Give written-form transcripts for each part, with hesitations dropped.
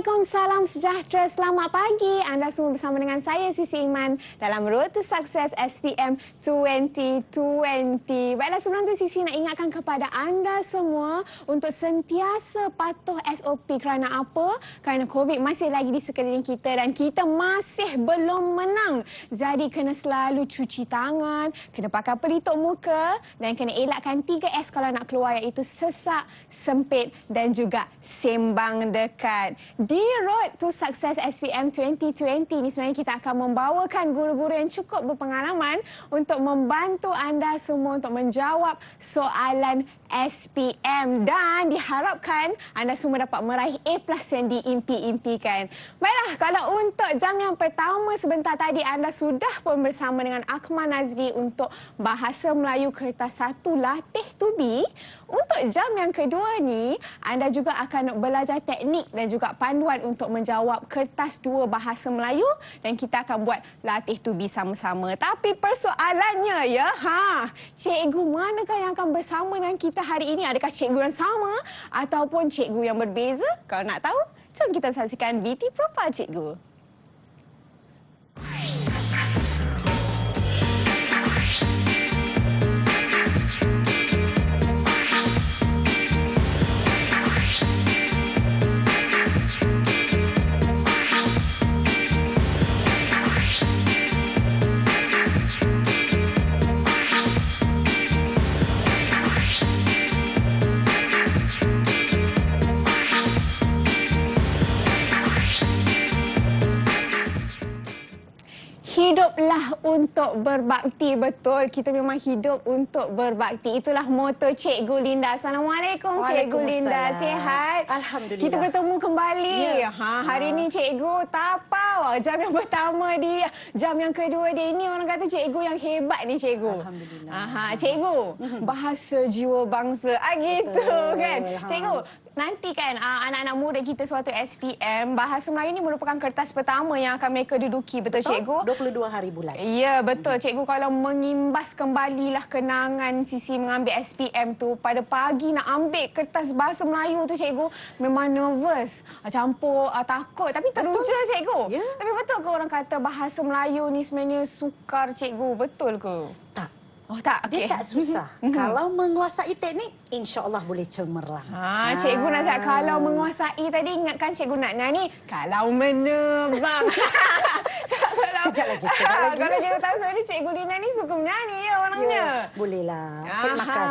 Assalamualaikum, salam sejahtera, selamat pagi. Anda semua bersama dengan saya, Sisi Iman, dalam Road to Success SPM 2020. Baiklah, sebelum tu Sisi nak ingatkan kepada anda semua untuk sentiasa patuh SOP. Kerana apa? Kerana COVID masih lagi di sekeliling kita dan kita masih belum menang. Jadi kena selalu cuci tangan, kena pakai pelitup muka dan kena elakkan 3S kalau nak keluar, iaitu sesak, sempit dan juga sembang dekat. Di Road to Success SPM 2020 ni sebenarnya kita akan membawakan guru-guru yang cukup berpengalaman untuk membantu anda semua untuk menjawab soalan SPM dan diharapkan anda semua dapat meraih A+ yang diimpi-impikan. Baiklah, kalau untuk jam yang pertama sebentar tadi anda sudah pun bersama dengan Akmal Nazri untuk Bahasa Melayu Kertas 1 Latih to Be. Untuk jam yang kedua ni, anda juga akan belajar teknik dan juga panduan untuk menjawab Kertas 2 Bahasa Melayu dan kita akan buat latih to be sama-sama. Tapi persoalannya ya, cikgu manakah yang akan bersama dengan kita hari ini? Adakah cikgu yang sama ataupun cikgu yang berbeza? Kalau nak tahu, jom kita saksikan VT Profile Cikgu. Hiduplah untuk berbakti. Betul, kita memang hidup untuk berbakti. Itulah moto Cikgu Linda. Assalamualaikum Cikgu Linda. Sihat? Alhamdulillah. Kita bertemu kembali. Ya. Hari ini Cikgu tapau. Jam yang pertama dia, jam yang kedua dia. Ini orang kata cikgu yang hebat ni Cikgu. Alhamdulillah. Cikgu, bahasa jiwa bangsa. Gitu Betul. kan. Cikgu, nanti kan anak-anak muda kita suatu SPM, Bahasa Melayu ini merupakan kertas pertama yang akan mereka duduki. Betul Cikgu? 22 hari bulan. Ya, betul Cikgu. Kalau mengimbas kembalilah kenangan Sisi mengambil SPM tu, pada pagi nak ambil kertas Bahasa Melayu tu Cikgu, memang nervous, campur takut, tapi teruja Cikgu. Ya. Tapi betul ke orang kata Bahasa Melayu ni sebenarnya sukar Cikgu? Betul ke? Tak. Oh tak, okey. Dia tak susah. Kalau menguasai teknik, insya-Allah boleh cemerlang. Cikgu nak cakap kalau menguasai tadi, ingatkan Cikgu Natna ni kalau menerbang. Sekejap lagi. Kalau kita tahu sebenarnya Cikgu Lina ni suka menyanyi ya orangnya. Ya, bolehlah. Cek makan.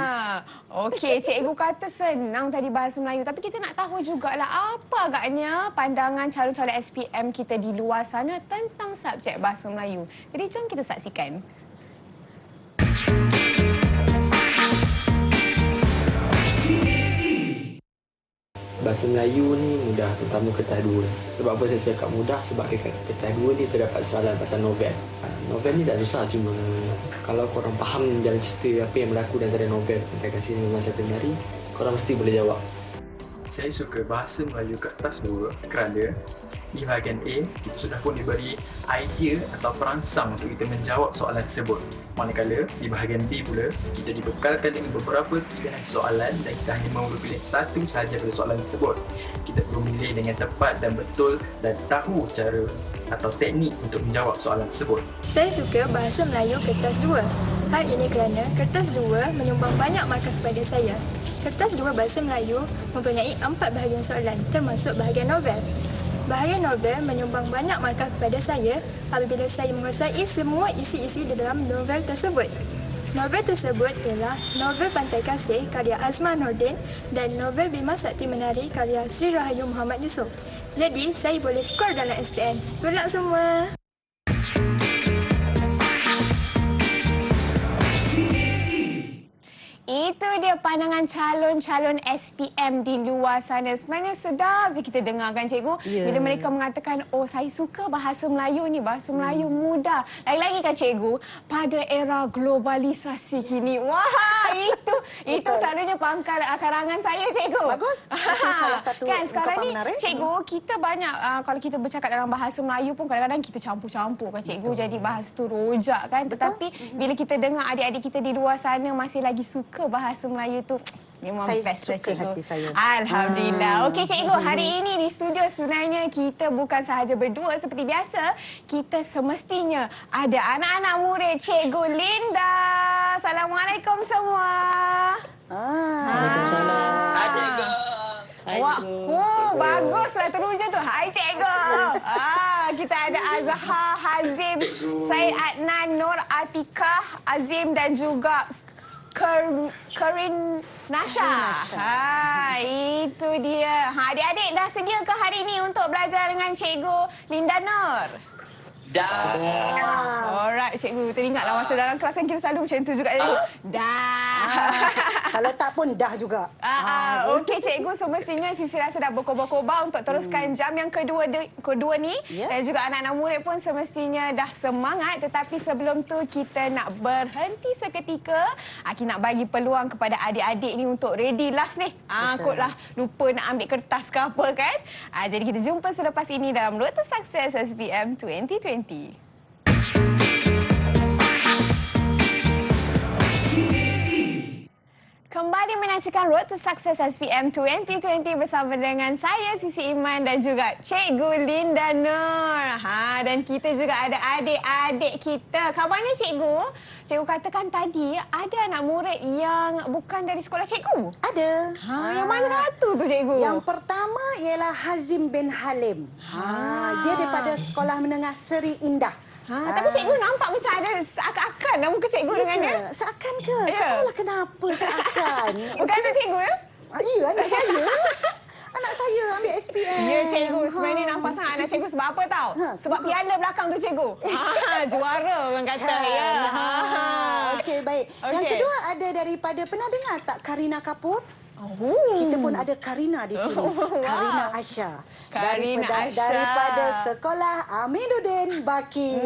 Okey, Cikgu kata senang tadi Bahasa Melayu. Tapi kita nak tahu jugalah apa agaknya pandangan calon-calon SPM kita di luar sana tentang subjek Bahasa Melayu. Jadi jom kita saksikan. Bahasa Melayu ni mudah, terutama kertas 2. Sebab apa saya cakap mudah? Sebab dekat kertas 2 ni terdapat soalan pasal novel. Novel ni tak susah, cuma kalau korang faham jalan cerita apa yang berlaku dalam novel tentang kasih memang satu hari, korang mesti boleh jawab. Saya suka Bahasa Melayu Kertas 2 kerana di bahagian A, kita sudah pun diberi idea atau perangsang untuk kita menjawab soalan tersebut. Manakala di bahagian B pula, kita dibekalkan dengan beberapa pilihan soalan dan kita hanya mahu pilih satu sahaja dari soalan tersebut. Kita perlu memilih dengan tepat dan betul dan tahu cara atau teknik untuk menjawab soalan tersebut. Saya suka Bahasa Melayu Kertas 2. Hal ini kerana Kertas 2 menyumbang banyak markah kepada saya. Kertas 2 Bahasa Melayu mempunyai 4 bahagian soalan termasuk bahagian novel. Bahagian novel menyumbang banyak markah kepada saya apabila saya menguasai semua isi-isi di dalam novel tersebut. Novel tersebut ialah novel Pantai Kasih karya Azman Nordin dan novel Bima Sakti Menari karya Sri Rahayu Muhammad Yusof. Jadi, saya boleh skor dalam SPM. Good luck semua! Itu dia pandangan calon-calon SPM di luar sana. Sebenarnya sedap je kita dengarkan Cikgu. Bila mereka mengatakan, oh saya suka Bahasa Melayu ni, Bahasa Melayu mudah. Lagi-lagi kan Cikgu, pada era globalisasi kini, wah itu Itu selalunya pangkal karangan saya, cikgu. Bagus. Itu salah satu kan sekarang ungkapan ni, menarik. cikgu, kita banyak kalau kita bercakap dalam bahasa Melayu pun kadang-kadang kita campur-campur kan, cikgu. Jadi bahasa tu rojak kan. Tetapi bila kita dengar adik-adik kita di luar sana masih lagi suka bahasa Melayu tu, memang Saya best lah, suka cikgu. hati saya. Alhamdulillah. Okey, cikgu, hari ini di studio sebenarnya kita bukan sahaja berdua seperti biasa. Kita semestinya ada anak-anak murid Cikgu Linda. Assalamualaikum semua. Waalaikumsalam. Hai cikgu. Wah, baguslah teruja tu. Hai cikgu. Kita ada Azhar, Hazim, Said Adnan, Nur Atikah, Azim dan juga Karin Nasha. Itu dia. Adik-adik dah sedia ke hari ini untuk belajar dengan Cikgu Linda Nur? Dah. Alright, cikgu. Teringatlah masa dalam kelas kan kita selalu macam tu juga, cikgu. Dah. Kalau tak pun dah juga. Okey, cikgu, semestinya Sisi rasa dah berkobar-kobar untuk teruskan jam yang kedua ni. Ya. Dan juga anak-anak murid pun semestinya dah semangat. Tetapi sebelum tu kita nak berhenti seketika. Kita nak bagi peluang kepada adik-adik ni untuk ready last ni. Kotlah lupa nak ambil kertas ke apa kan. Jadi kita jumpa selepas ini dalam Road to Success SPM 2020. Kembali menyaksikan Road to Success SPM 2020 bersama dengan saya, Sisi Iman dan juga Cikgu Linda Nur. Dan kita juga ada adik-adik kita. Kabarnya cikgu, cikgu katakan tadi ada anak murid yang bukan dari sekolah cikgu. Ada. Yang mana satu tu cikgu? Yang pertama ialah Hazim bin Halim. Dia daripada Sekolah Menengah Seri Indah. Tapi cikgu nampak macam ada seakan-akan nama muka cikgu dengan dia. Seakan ke? Ya. Tak tahulah kenapa seakan. Bukan tu cikgu ya? Ya, anak saya. Anak saya ambil SPM. Ya cikgu, sebenarnya nampak sangat anak cikgu sebab apa tahu? Sebab piala belakang tu cikgu. Juara orang kata. Ya. Okey, baik. Yang Okey. kedua ada daripada, pernah dengar tak Karina Kapoor? Kita pun ada Karina di sini. Karina Aisyah. Karina Aisyah. Daripada Sekolah Aminuddin Baki.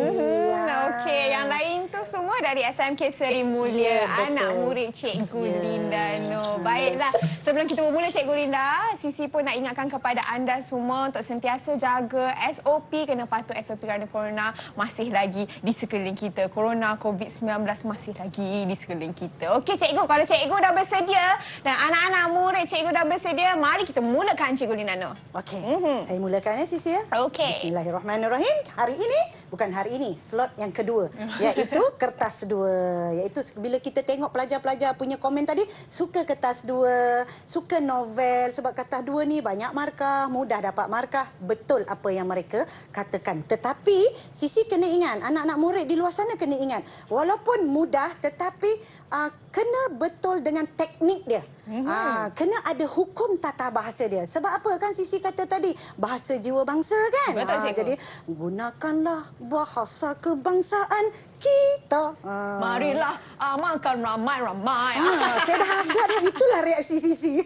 Okey, yang lain tu semua dari SMK Seri Mulia. Ya, betul. Anak murid Cikgu Linda Nur. Baiklah, sebelum kita bermula Cikgu Linda, Sisi pun nak ingatkan kepada anda semua untuk sentiasa jaga SOP, kena patuh SOP kerana corona masih lagi di sekeliling kita. Corona COVID-19 masih lagi di sekeliling kita. Okey cikgu, kalau cikgu dah bersedia dan anak-anak murid cikgu dah bersedia, mari kita mulakan Cikgu Linda Nur. Okey, saya mulakan ya Sisi ya. Okey. Bismillahirrahmanirrahim. Bukan hari ini, slot yang kedua, iaitu kertas 2. Iaitu bila kita tengok pelajar-pelajar punya komen tadi, suka kertas 2, suka novel sebab kertas 2 ni banyak markah, mudah dapat markah. Betul apa yang mereka katakan. Tetapi Sisi kena ingat, anak-anak murid di luar sana kena ingat, walaupun mudah tetapi kena betul dengan teknik dia. Kena ada hukum tata bahasa dia. Sebab apa kan Sisi kata tadi, bahasa jiwa bangsa kan. Betul, cikgu. Jadi gunakanlah bahasa kebangsaan kita. Marilah amalkan ramai-ramai. Saya dah agak dah, itulah reaksi Sisi.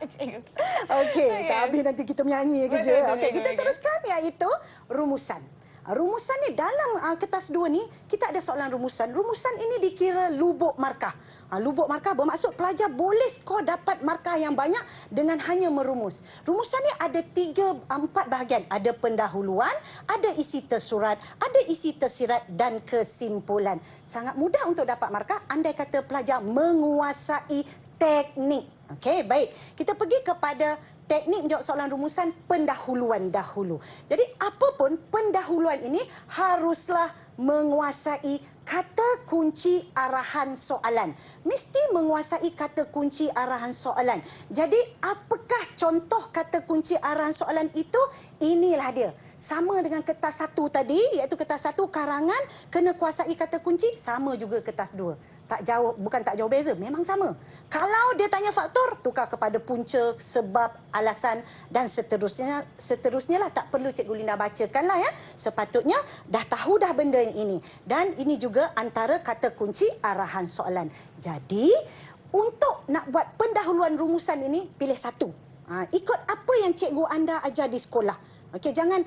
Cikgu. Okey, tak habis nanti kita menyanyi kerja. Betul, Okey, kita cikgu. teruskan iaitu rumusan. Rumusan ni dalam kertas 2 ni kita ada soalan rumusan. Rumusan ini dikira lubuk markah. Lubuk markah bermaksud pelajar boleh skor dapat markah yang banyak dengan hanya merumus. Rumusan ni ada 4 bahagian. Ada pendahuluan, ada isi tersurat, ada isi tersirat dan kesimpulan. Sangat mudah untuk dapat markah andai kata pelajar menguasai teknik. Okey, baik. Kita pergi kepada teknik menjawab soalan rumusan pendahuluan dahulu. Jadi apapun pendahuluan ini haruslah menguasai kata kunci arahan soalan. Mesti menguasai kata kunci arahan soalan. Jadi apakah contoh kata kunci arahan soalan itu? Inilah dia. Sama dengan kertas 1 tadi, iaitu kertas 1 karangan kena kuasai kata kunci, sama juga kertas 2. Tak jauh, bukan tak jauh beza, memang sama. Kalau dia tanya faktor, tukar kepada punca, sebab, alasan dan seterusnya. Seterusnya lah, tak perlu Cikgu Linda bacakanlah ya. Sepatutnya dah tahu dah benda ini. Dan ini juga antara kata kunci arahan soalan. Jadi, untuk nak buat pendahuluan rumusan ini, pilih satu. Ikut apa yang cikgu anda ajar di sekolah. Okey, jangan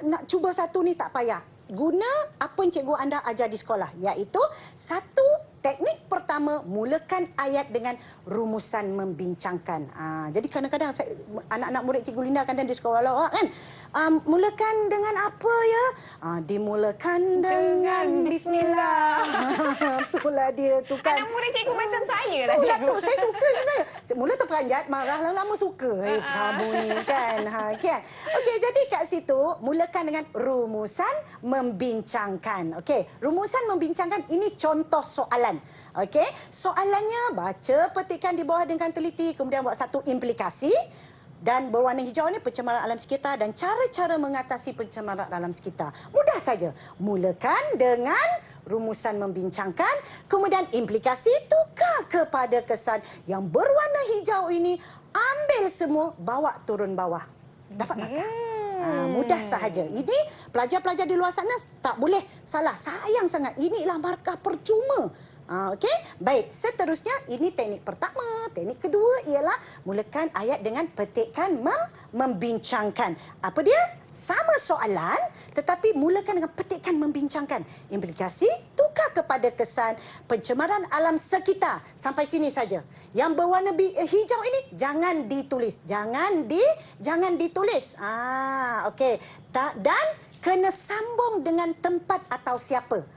nak cuba satu ni tak payah. Guna apa yang cikgu anda ajar di sekolah, iaitu 1 teknik pertama, mulakan ayat dengan rumusan membincangkan. Jadi kadang-kadang anak-anak murid Cikgu Linda kadang di sekolah awak kan, mulakan dengan apa ya? Dimulakan dengan bismillah. Itulah dia tu kan. Anak murid cikgu macam saya lah. Itulah cikgu. tu, saya suka sebenarnya. Mula terperanjat, marah lama-lama suka. Kamu ni kan. Kan? Okey, jadi kat situ, mulakan dengan rumusan membincangkan. Okey, rumusan membincangkan ini contoh soalan. Okey, soalannya baca, petikkan di bawah dengan teliti, kemudian buat satu implikasi. Dan berwarna hijau ni pencemaran alam sekitar dan cara-cara mengatasi pencemaran alam sekitar. Mudah saja. Mulakan dengan rumusan membincangkan, kemudian implikasi tukar kepada kesan yang berwarna hijau ini, ambil semua, bawa turun bawah. Dapat markah. Mudah sahaja. Ini pelajar-pelajar di luar sana tak boleh salah. Sayang sangat. Inilah markah percuma. Okey, baik. Seterusnya, ini teknik pertama. Teknik kedua ialah mulakan ayat dengan petikan membincangkan. Apa dia? Sama soalan, tetapi mulakan dengan petikan membincangkan. Implikasi, tukar kepada kesan pencemaran alam sekitar. Sampai sini saja. Yang berwarna hijau ini jangan ditulis. Jangan ditulis. Okey. Dan kena sambung dengan tempat atau siapa.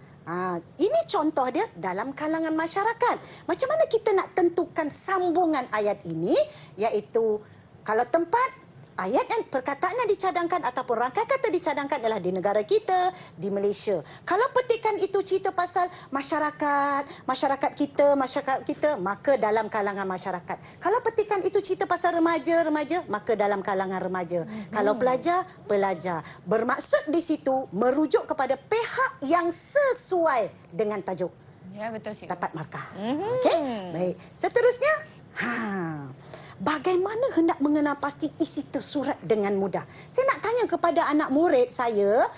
Ini contoh dia dalam kalangan masyarakat. Macam mana kita nak tentukan sambungan ayat ini? Iaitu kalau tempat, ayat yang perkataan yang dicadangkan ataupun rangkai kata dicadangkan adalah di negara kita, di Malaysia. Kalau petikan itu cerita pasal masyarakat kita, maka dalam kalangan masyarakat. Kalau petikan itu cerita pasal remaja, maka dalam kalangan remaja. Kalau pelajar. Bermaksud di situ merujuk kepada pihak yang sesuai dengan tajuk. Ya, betul cikgu. Dapat markah. Okey, baik. Seterusnya, bagaimana hendak mengenal pasti isi tersurat dengan mudah? Saya nak tanya kepada anak murid saya,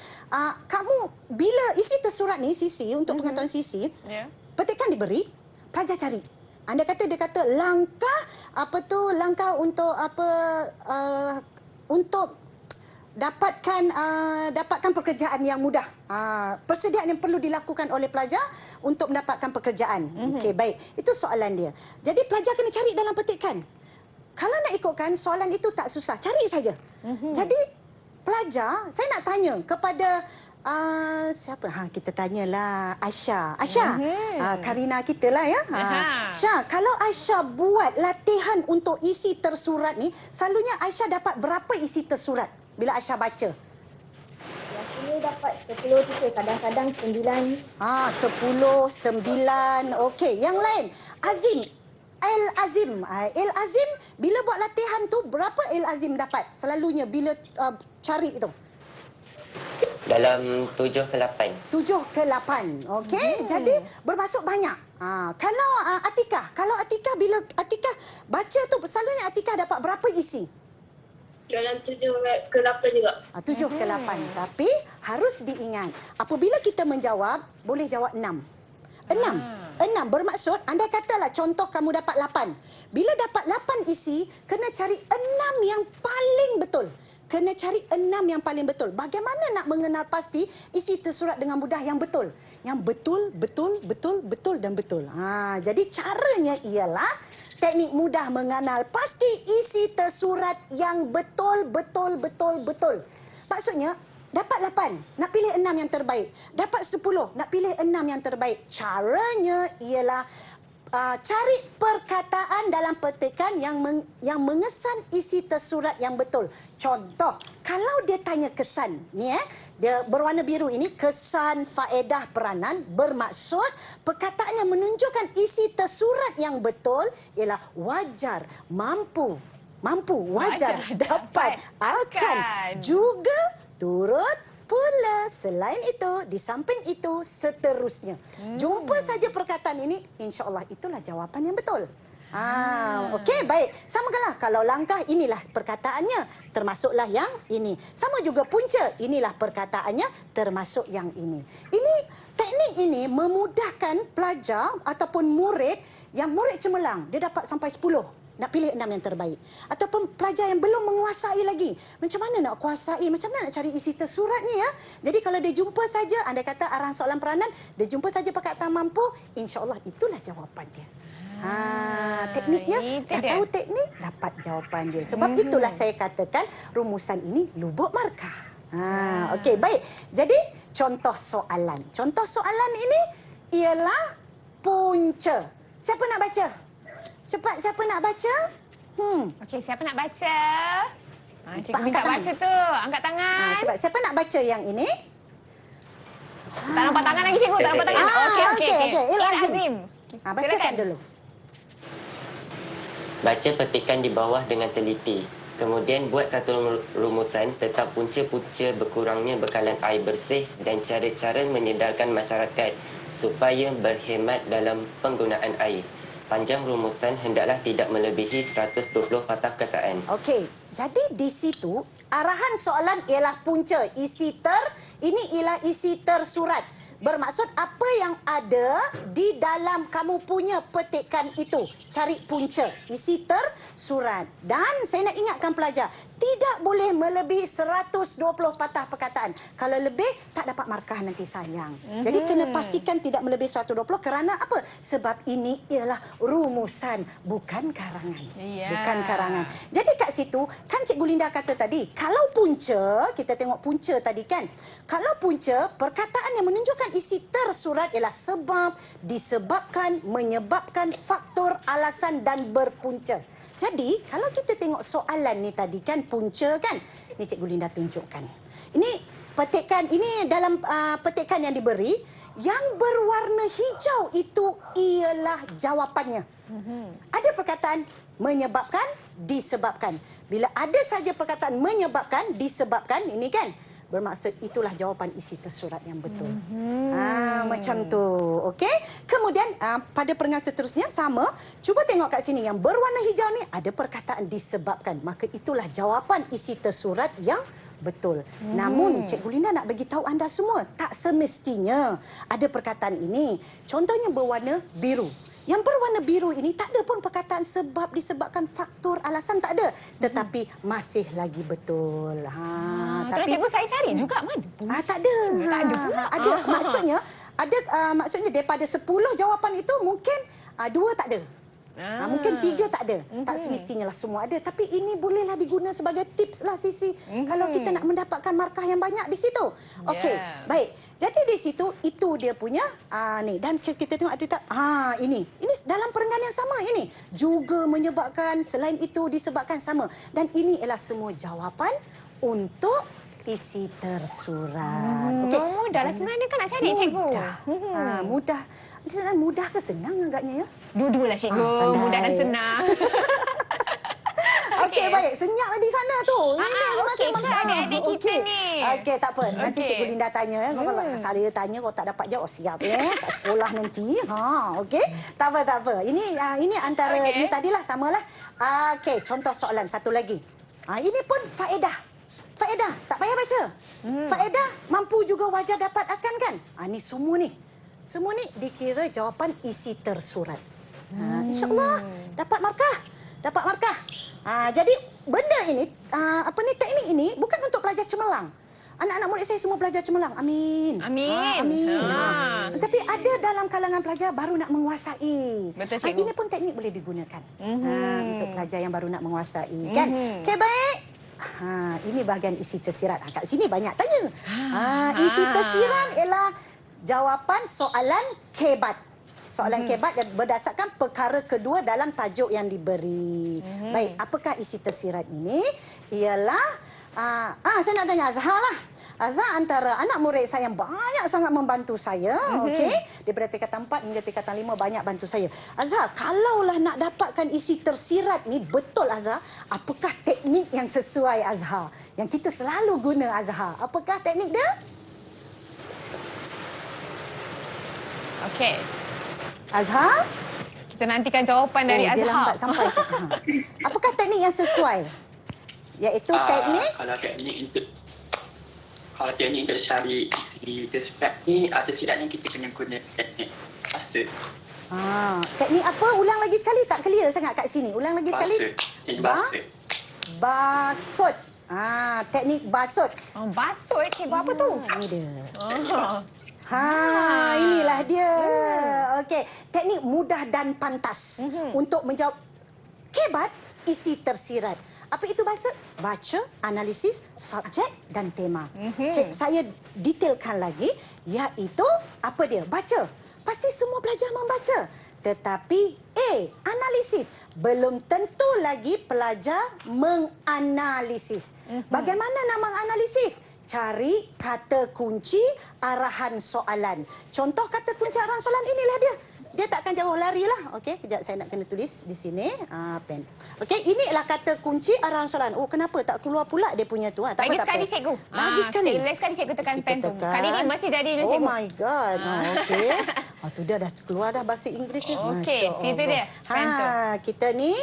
kamu bila isi tersurat ni, sisi untuk pengetahuan sisi, petikan diberi, pelajar cari. Anda kata dia kata langkah untuk untuk dapatkan pekerjaan yang mudah. Persediaan yang perlu dilakukan oleh pelajar untuk mendapatkan pekerjaan. Okey, baik. Itu soalan dia. Jadi pelajar kena cari dalam petikan. Kalau nak ikutkan, soalan itu tak susah. Cari saja. Jadi, pelajar, saya nak tanya kepada siapa? Kita tanyalah Aisyah. Karina kita lah ya. Aisyah, kalau Aisyah buat latihan untuk isi tersurat ni, selalunya Aisyah dapat berapa isi tersurat bila Aisyah baca? Biasanya dapat 10 tiga, kadang-kadang 9. 10, 9. Okey, yang lain. El Azim, bila buat latihan tu, berapa El Azim dapat? Selalunya bila cari itu? Dalam 7 ke 8. 7 ke 8. Okey, jadi bermaksud banyak. Kalau Atikah, bila Atikah baca tu, selalunya Atikah dapat berapa isi? Dalam 7 ke 8 juga. 7 ke 8. Tapi harus diingat, apabila kita menjawab, boleh jawab 6. 6 bermaksud, anda katalah contoh kamu dapat 8. Bila dapat 8 isi, kena cari 6 yang paling betul. Bagaimana nak mengenal pasti isi tersurat dengan mudah yang betul? Yang betul dan betul. Jadi caranya ialah teknik mudah mengenal pasti isi tersurat yang betul. Maksudnya, dapat 8, nak pilih 6 yang terbaik. Dapat 10, nak pilih 6 yang terbaik. Caranya ialah cari perkataan dalam petikan yang mengesan isi tersurat yang betul. Contoh, kalau dia tanya kesan, ni dia berwarna biru ini, kesan, faedah, peranan, bermaksud perkataan yang menunjukkan isi tersurat yang betul ialah wajar, mampu, wajar, dapat, akan, juga, turut, pula, selain itu, di samping itu, seterusnya. Jumpa saja perkataan ini, insya-Allah itulah jawapan yang betul. Okey, baik. Samakanlah kalau langkah, inilah perkataannya, termasuklah yang ini. Sama juga punca, inilah perkataannya, termasuk yang ini. Teknik ini memudahkan pelajar ataupun murid yang murid cemerlang. Dia dapat sampai 10. nak pilih 6 yang terbaik. Ataupun pelajar yang belum menguasai lagi, macam mana nak kuasai, macam mana nak cari isi tersurat ni ya. Jadi kalau dia jumpa saja, anda kata arahan soalan peranan, dia jumpa saja perkataan mampu, insya-Allah itulah jawapan dia. Tekniknya, dah tahu teknik, dapat jawapan dia. Sebab itulah saya katakan rumusan ini lubuk markah. Okey, baik. Jadi contoh soalan. Contoh soalan ini ialah punca. Siapa nak baca? Cepat, siapa nak baca? Okey, siapa nak baca? Cikgu minta angkat baca tu. Angkat tangan. Cepat, siapa nak baca yang ini? Tak nampak tangan lagi, cikgu. Tak nampak tangan. Okey. Ilazim. Bacakan dulu. Baca petikan di bawah dengan teliti. Kemudian buat satu rumusan tentang punca-punca berkurangnya bekalan air bersih dan cara-cara menyedarkan masyarakat supaya berhemat dalam penggunaan air. Panjang rumusan hendaklah tidak melebihi 120 patah kataan. Okey, jadi di situ arahan soalan ialah punca. Ini ialah isi tersurat. Bermaksud apa yang ada di dalam kamu punya petikan itu. Cari punca, isi tersurat. Dan saya nak ingatkan pelajar, tidak boleh melebihi 120 patah perkataan. Kalau lebih, tak dapat markah nanti sayang. Jadi kena pastikan tidak melebihi 120 kerana apa? Sebab ini ialah rumusan, bukan karangan. Bukan karangan. Jadi kat situ, kan Cikgu Linda kata tadi, kalau punca, kita tengok punca tadi kan. Kalau punca, perkataan yang menunjukkan isi tersurat ialah sebab, disebabkan, menyebabkan, faktor, alasan dan berpunca. Jadi, kalau kita tengok soalan ni tadi kan, punca kan. Ni Cikgu Linda tunjukkan. Ini petikan, ini dalam petikan yang diberi, yang berwarna hijau itu ialah jawapannya. Ada perkataan menyebabkan, disebabkan. Bila ada saja perkataan menyebabkan, disebabkan, ini kan, bermaksud itulah jawapan isi tersurat yang betul. Macam tu. Okey. Kemudian pada perengan seterusnya sama. Cuba tengok kat sini yang berwarna hijau ni ada perkataan disebabkan. Maka itulah jawapan isi tersurat yang betul. Namun Cikgu Linda nak bagi tahu anda semua, tak semestinya ada perkataan ini. Contohnya berwarna biru. Yang berwarna biru ini tak ada pun perkataan sebab, disebabkan, faktor, alasan, tak ada. Tetapi masih lagi betul. Tapi cikgu saya cari juga mana? Tak ada. Tak ada pula. Ada. Maksudnya daripada 10 jawapan itu mungkin 2 tak ada. Mungkin 3 tak ada. Tak semestinya lah semua ada. Tapi ini bolehlah diguna sebagai tips lah Sisi. Kalau kita nak mendapatkan markah yang banyak di situ. Okey, baik. Jadi di situ, itu dia punya ni. Dan kita tengok ada ini. Ini dalam perenggan yang sama ini. Juga menyebabkan, selain itu disebabkan sama. Dan ini ialah semua jawapan untuk isi tersurat. Okey. Mudah lah sebenarnya kan nak cari cikgu. Mudah. Mudah ke senang agaknya ya? Dua-dualah cikgu, mudah dan senang. Okey, baik. Senyap di sana tu. Ini okey, adik-adik kita ni. Okey, tak apa. Nanti Cikgu Linda tanya. Kalau saya tanya, kau tak dapat jawab, siap ya. Kat sekolah nanti. Okey. Tak apa. Ini antara ini tadilah, samalah. Okey, contoh soalan satu lagi. Ini pun faedah. Faedah, tak payah baca. Faedah, mampu juga wajar dapat akan kan? Ni semua ni. Semua ni dikira jawapan isi tersurat. InsyaAllah dapat markah. Dapat markah. Jadi benda ini, teknik ini bukan untuk pelajar cemerlang. Anak-anak murid saya semua pelajar cemerlang. Amin. Amin. Tapi ada dalam kalangan pelajar baru nak menguasai. Betul, cikgu. Ini pun teknik boleh digunakan. Untuk pelajar yang baru nak menguasai. Kan? Okey, baik. Ini bahagian isi tersirat. Kat sini banyak tanya. Isi tersirat ialah jawapan soalan kebat. Soalan kebat berdasarkan perkara kedua dalam tajuk yang diberi. Baik, apakah isi tersirat ini? Ialah, saya nak tanya Azhar lah. Azhar antara anak murid saya yang banyak sangat membantu saya. Okey, daripada tingkatan 4 hingga tingkatan 5 banyak bantu saya. Azhar, kalaulah nak dapatkan isi tersirat ni, betul Azhar, apakah teknik yang sesuai Azhar? Yang kita selalu guna Azhar. Apakah teknik dia? Okey. Azhar? Kita nantikan jawapan dari Dia Azhar. lambat sampai. Apakah teknik yang sesuai? Iaitu teknik? Kalau teknik untuk cari isi tersirat ni, tersirat ni kita kena guna teknik fasa. Teknik apa? Ulang lagi sekali. Tak clear sangat kat sini. Ulang lagi sekali. Basut. Teknik basut. Basut, cikgu apa tu? Ini dia. Inilah dia. Okey, teknik mudah dan pantas untuk menjawab kebat isi tersirat. Apa itu basut? Baca, analisis, subjek dan tema. Saya detailkan lagi, iaitu apa dia? Baca. Pasti semua pelajar membaca. Tetapi analisis. Belum tentu lagi pelajar menganalisis. Bagaimana nak menganalisis? Cari kata kunci arahan soalan. Contoh kata kunci arahan soalan inilah dia. Dia takkan jauh lari lah. Okey, kejap saya nak kena tulis di sini. Pen. Okey, inilah kata kunci arahan soalan. Oh, kenapa tak keluar pula dia punya tu? Tak Lagi apa, sekali, cikgu. Lagi sekali. Lagi sekali cikgu tekan Kita pen tu. tekan. Kali ni mesti jadi dulu, Oh cikgu. my God. Okey. Tu dia dah keluar dah bahasa Inggeris ni. Okey, Masya situ Allah. dia, pen tu. Kita ni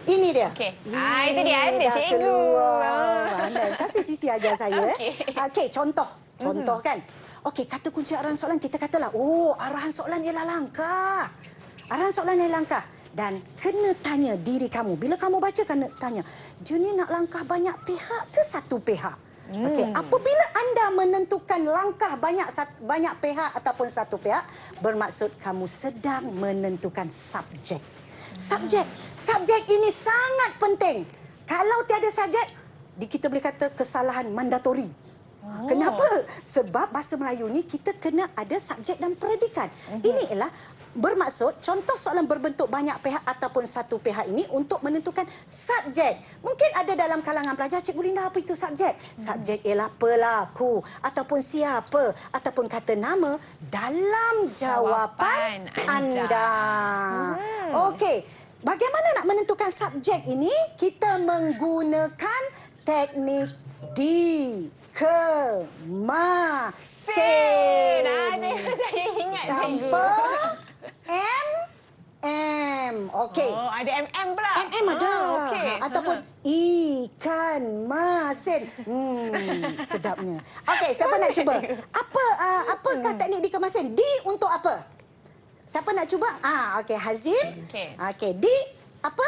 ini dia. Okey. Itu dia, ada dah cikgu. keluar. Anda kasih sisi ajar saya. Okey. Okey, contoh. Contoh kan. Okey, kata kunci arahan soalan kita katalah, arahan soalan ialah langkah. Arahan soalan ialah langkah. Dan kena tanya diri kamu. Bila kamu baca, kena tanya, dia ni nak langkah banyak pihak ke satu pihak? Okey, apabila anda menentukan langkah banyak pihak ataupun satu pihak, bermaksud kamu sedang menentukan subjek. Subjek ini sangat penting. Kalau tiada subjek, kita boleh kata kesalahan mandatori. Kenapa? Sebab bahasa Melayu ni kita kena ada subjek dan predikat. Ini ialah bermaksud contoh soalan berbentuk banyak pihak ataupun satu pihak ini untuk menentukan subjek. Mungkin ada dalam kalangan pelajar, Cikgu Linda, apa itu subjek? Subjek ialah pelaku ataupun siapa ataupun kata nama dalam jawapan anda. Okey, bagaimana nak menentukan subjek ini? Kita menggunakan teknik dikemasin. Saya ingat, cikgu. Campur Okey. Ada MM pula. MM ada. Okey. Ataupun ikan masin. Sedapnya. Okey, siapa nak cuba? Apakah teknik dikemasin? Di untuk apa? Siapa nak cuba? Okey, Hazim. Okey, di apa?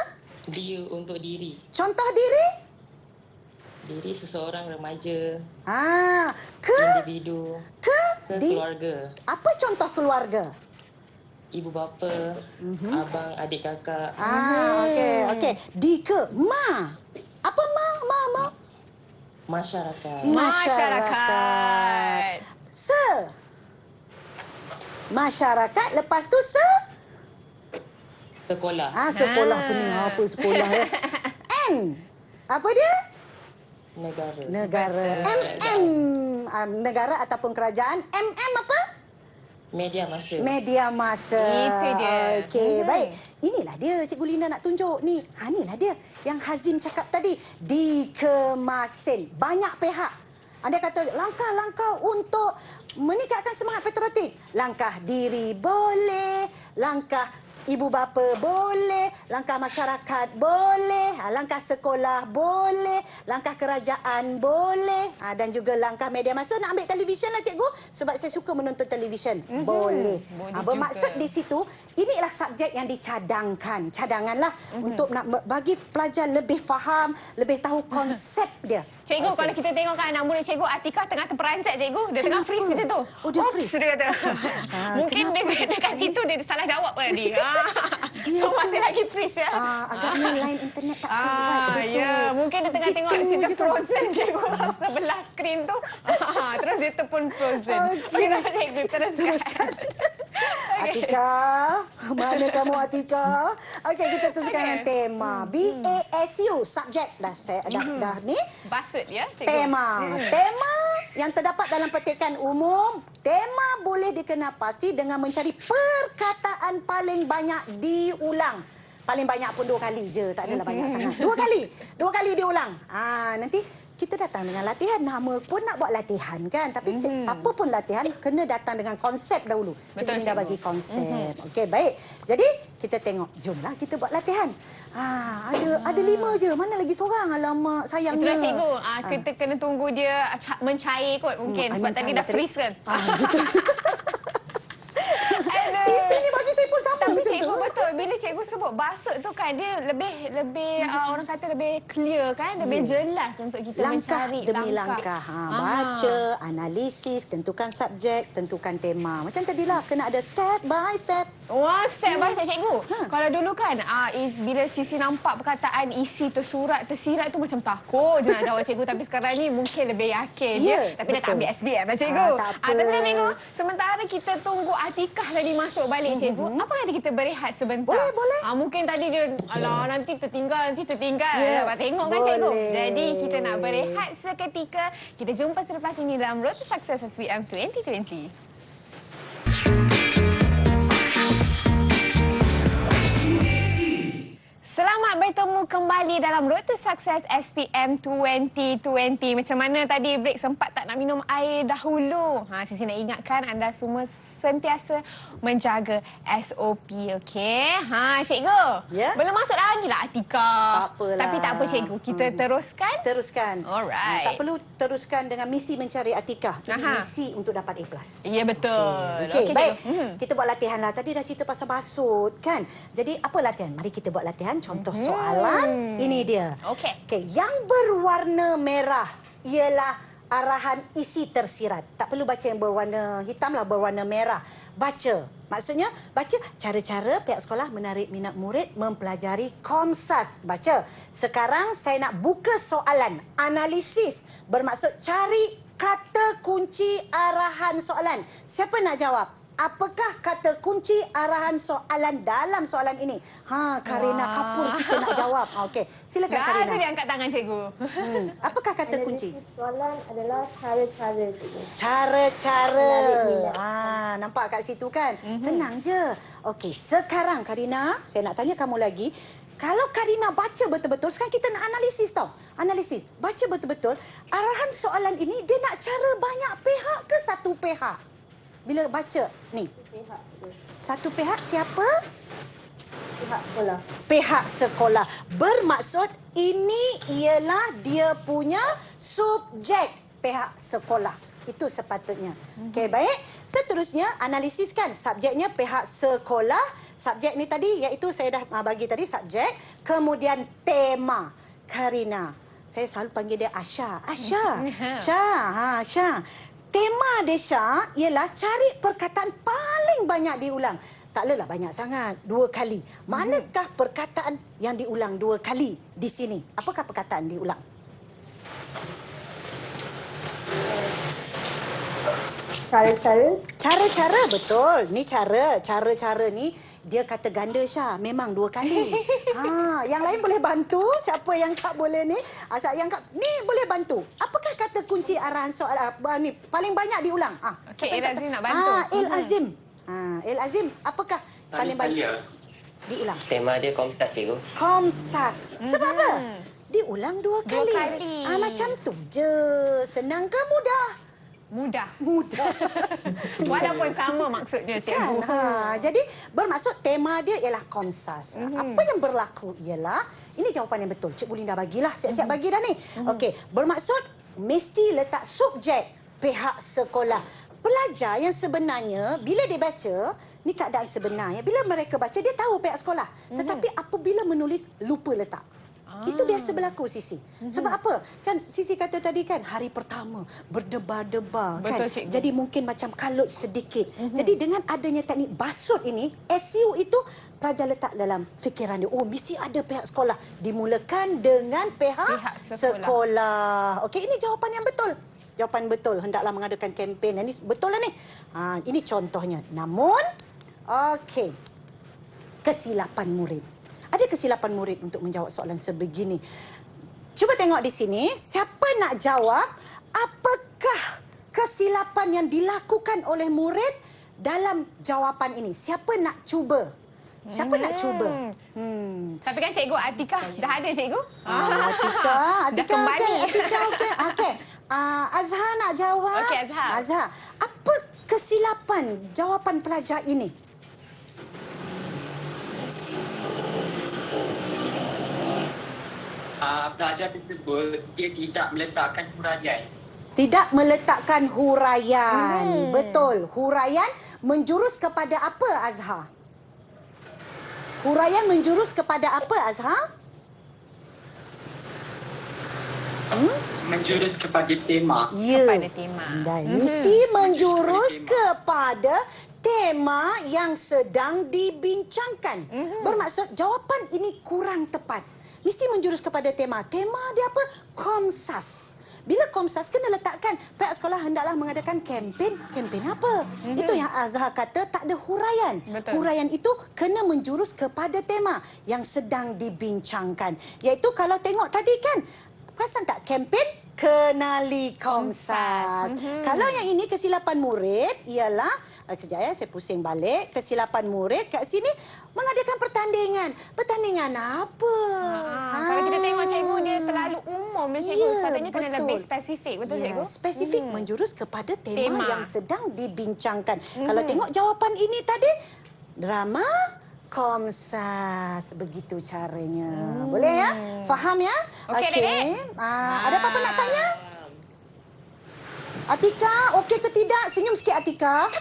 Dia untuk diri. Contoh diri? Diri seseorang remaja. Individu. Keluarga. Apa contoh keluarga? Ibu bapa, abang, adik kakak. Okey. Di ke ma. Apa ma? Masyarakat. Masyarakat. Masyarakat. Lepas tu Sekolah. Sekolah pening. Apa sekolah ya? N. Apa dia? Negara. Negara ataupun kerajaan. Apa? Media masa. Media masa. Itu dia. Okey, baik. Inilah dia Cikgu Linda nak tunjuk ni. Inilah dia yang Hazim cakap tadi. Dikemasin. Banyak pihak. Anda kata langkah-langkah untuk meningkatkan semangat patriotik. Langkah diri boleh, langkah ibu bapa boleh, langkah masyarakat boleh, langkah sekolah boleh, langkah kerajaan boleh, dan juga langkah media masa. Nak ambil televisyen lah cikgu, sebab saya suka menonton televisyen. Boleh. Bermaksud di situ, inilah subjek yang dicadangkan. Cadanganlah untuk nak bagi pelajar lebih faham, lebih tahu konsep dia. Cikgu, kalau kita tengok kan anak murid cikgu, Atikah tengah terperanjat cikgu. Dia tengah freeze macam tu. Dia freeze. Dia kata. Mungkin dia dekat situ dia salah jawab tadi. So masih lagi freeze ya. Agaknya line internet tak kuat. Ya, mungkin dia tengah tengok cerita Frozen cikgu sebelah skrin tu. Terus dia terpun Frozen. Okey, cikgu teruskan. Atika, mana kamu Atika? Okey, kita teruskan dengan tema. BASU, subjek. Dah ni. Basut ya, cikgu. Tema. Tema yang terdapat dalam petikan umum. Tema boleh dikenal pasti dengan mencari perkataan paling banyak diulang. Paling banyak pun 2 kali je. Tak adalah banyak sangat. 2 kali. 2 kali diulang. Nanti kita datang dengan latihan. Nama pun nak buat latihan kan. Tapi apa pun latihan, kena datang dengan konsep dahulu. Cikgu Linda bagi konsep. Okey, baik. Jadi, kita tengok. Jomlah kita buat latihan. Ada 5 je. Mana lagi seorang? Alamak, sayangnya. Itulah cikgu. Kita kena tunggu dia mencair kot mungkin. Sebab tadi dah freeze kan. Gitu. Sisi ni bagi saya pun cikgu sebut basut tu kan dia lebih orang kata lebih clear kan, lebih jelas untuk kita Langkah mencari demi langkah. Baca, analisis, tentukan subjek, tentukan tema. Macam tadilah kena ada step by step. Wah, step by step cikgu. Kalau dulu kan, bila Sisi nampak perkataan isi tersurat, tersirat tu macam takut je nak jawab cikgu. Tapi sekarang ni mungkin lebih yakin je. Tapi dah tak ambil SBM lah cikgu. Tak apa. Tapi kan cikgu, sementara kita tunggu Atikah tadi masuk balik cikgu, apa kata kita berehat sebentar? Boleh. Mungkin tadi dia, alah nanti tertinggal. Ya, Dapat tengok kan cikgu. boleh. Jadi kita nak berehat seketika. Kita jumpa selepas ini dalam Road to Success SPM 2020. Selamat bertemu kembali dalam Road to Success SPM 2020. Macam mana tadi break sempat tak nak minum air dahulu? Sisi nak ingatkan anda semua sentiasa menjaga SOP, okey? Cikgu. Ya? Belum masuk lagi lah Atikah. Tak apalah. Tapi tak apa cikgu, kita teruskan. Teruskan. Alright. Tak perlu teruskan dengan misi mencari Atikah. Ini Aha. misi untuk dapat A+. Ya, betul. Okey, baik. cikgu. Kita buat latihan lah. Tadi dah cerita pasal basut kan. Jadi apa latihan? Mari kita buat latihan. Contoh soalan ini dia. Okey, yang berwarna merah ialah arahan isi tersirat. Tak perlu baca yang berwarna hitam lah, berwarna merah. Baca. Maksudnya baca cara-cara pihak sekolah menarik minat murid mempelajari Komsas. Baca. Sekarang saya nak buka soalan. Analisis bermaksud cari kata kunci arahan soalan. Siapa nak jawab? Apakah kata kunci arahan soalan dalam soalan ini? Karina Kapur kita nak jawab. Okey, silakan Karina. Dah jadi angkat tangan cikgu. Apakah kata kunci? Soalan adalah cara-cara. Cara-cara. Nampak kat situ kan? Senang je. Okey, sekarang Karina, saya nak tanya kamu lagi. Kalau Karina baca betul-betul, sekarang kita nak analisis tau. Analisis. Baca betul-betul. Arahan soalan ini, dia nak cara banyak pihak ke satu pihak? Bila baca ni. Satu pihak siapa? Pihak sekolah. Pihak sekolah. Bermaksud ini ialah dia punya subjek pihak sekolah. Itu sepatutnya. Okey, baik. Seterusnya analisiskan subjeknya pihak sekolah. Subjek ni tadi iaitu saya dah bagi tadi subjek, kemudian tema. Karina. Saya selalu panggil dia Asha. Asha. Asha. Tema Desha ialah cari perkataan paling banyak diulang. Tak lelah banyak sangat, 2 kali. Manakah perkataan yang diulang 2 kali di sini? Apakah perkataan diulang? Cara-cara. Cara-cara, betul. Ni cara. Cara-cara ni dia kata ganda Syah. Memang 2 kali. Yang lain boleh bantu. Siapa yang tak boleh ni? Ni boleh bantu. Apakah kata kunci arahan soalan ni paling banyak diulang? Cik El Azim nak bantu. El Azim. El Azim, apakah paling banyak diulang? Tema dia Komsas, cikgu. Komsas. Sebab apa? Diulang 2 kali. 2 kali. Macam tu je. Senang ke mudah? Mudah. Walaupun sama maksudnya cikgu. Kan? Jadi bermaksud tema dia ialah Komsas. Apa yang berlaku ialah, ini jawapan yang betul. Cikgu Linda bagilah, siap-siap bagi dah ni. Okey, bermaksud mesti letak subjek pihak sekolah. Pelajar yang sebenarnya bila dia baca, ni keadaan sebenarnya, bila mereka baca dia tahu pihak sekolah. Tetapi apabila menulis lupa letak. Itu biasa berlaku Sisi. Sebab apa? Kan Sisi kata tadi kan hari pertama berdebar-debar kan. Cikgu. Jadi mungkin macam kalut sedikit. Jadi dengan adanya teknik basut ini, SU itu pelajar letak dalam fikiran dia, mesti ada pihak sekolah. Dimulakan dengan pihak sekolah. Okey, ini jawapan yang betul. Jawapan betul. Hendaklah mengadakan kempen. Ini betul lah ni. Ini contohnya. Namun, okey. Kesilapan murid. Ada kesilapan murid untuk menjawab soalan sebegini. Cuba tengok di sini. Siapa nak jawab apakah kesilapan yang dilakukan oleh murid dalam jawapan ini? Siapa nak cuba? Siapa nak cuba? Tapi kan cikgu Atikah dah ada cikgu. Atikah kembali. Okey. Azhar nak jawab. Okey, Azhar. Apa kesilapan jawapan pelajar ini? Pelajar tersebut dia tidak meletakkan huraian. Tidak meletakkan huraian. Betul. Huraian menjurus kepada apa, Azhar? Huraian menjurus kepada apa, Azhar? Menjurus kepada tema. Ya. Kepada tema. Dan mesti menjurus kepada tema yang sedang dibincangkan. Bermaksud jawapan ini kurang tepat. Mesti menjurus kepada tema. Tema dia apa? Komsas. Bila Komsas kena letakkan pihak sekolah hendaklah mengadakan kempen. Kempen apa? Itu yang Azhar kata tak ada huraian. Betul. Huraian itu kena menjurus kepada tema yang sedang dibincangkan. Iaitu kalau tengok tadi kan, perasan tak kempen? Kenali Komsas. Kalau yang ini kesilapan murid ialah, kejap ya, saya pusing balik. Kesilapan murid kat sini mengadakan pertandingan. Pertandingan apa? Kalau kita tengok cikgu dia terlalu umum dia cikgu. Ya, Sepatutnya kena betul. lebih spesifik. Betul Ya, cikgu? spesifik menjurus kepada tema, Tema. yang sedang dibincangkan. Kalau tengok jawapan ini tadi, drama Komsas. Begitu caranya. Boleh ya? Faham ya? Okey, Dek. Ada apa-apa nak tanya? Atika, okey ke tidak? Senyum sikit, Atika.